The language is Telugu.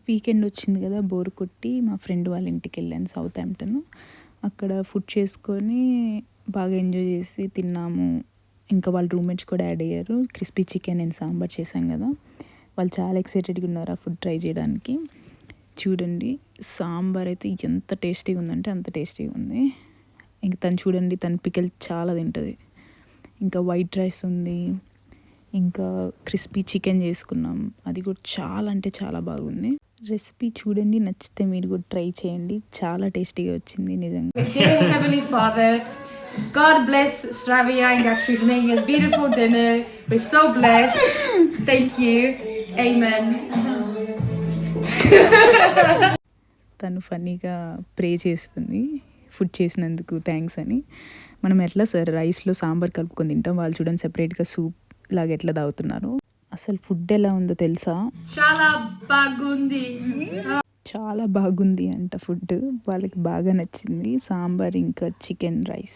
వీకెండ్ వచ్చింది కదా, బోర్ కొట్టి మా ఫ్రెండ్ వాళ్ళ ఇంటికి వెళ్ళాను సౌత్ హాంప్టన్. అక్కడ ఫుడ్ చేసుకొని బాగా ఎంజాయ్ చేసి తిన్నాము. ఇంకా వాళ్ళ రూమ్మేట్స్ కూడా యాడ్ అయ్యారు. క్రిస్పీ చికెన్ అండ్ సాంబార్ చేశాం కదా, వాళ్ళు చాలా ఎక్సైటెడ్గా ఉన్నారు ఆ ఫుడ్ ట్రై చేయడానికి. చూడండి, సాంబార్ అయితే ఎంత టేస్టీగా ఉందంటే అంత టేస్టీగా ఉంది. ఇంక తను చూడండి, తను పికిల్ చాలా తింటుంది. ఇంకా వైట్ రైస్ ఉంది, ఇంకా క్రిస్పీ చికెన్ చేసుకున్నాం, అది కూడా చాలా అంటే చాలా బాగుంది. రెసిపీ చూడండి, నచ్చితే మీరు కూడా ట్రై చేయండి, చాలా టేస్టీగా వచ్చింది నిజంగా. Dear Heavenly Father, God bless Shravya and that she's making us beautiful dinner. We're so blessed. Thank you. Amen. తను ఫన్నీగా ప్రే చేస్తుంది ఫుడ్ చేసినందుకు థ్యాంక్స్ అని. మనం ఎట్లా సార్ రైస్లో సాంబార్ కలుపుకొని తింటాం, వాళ్ళు చూడండి సెపరేట్గా సూప్ లాగా ఎట్లా తాగుతున్నారు. అసలు ఫుడ్ ఎలా ఉందో తెలుసా? Chala bagundi. చాలా బాగుంది అంట ఫుడ్, వాళ్ళకి బాగా నచ్చింది సాంబార్ ఇంకా చికెన్ రైస్.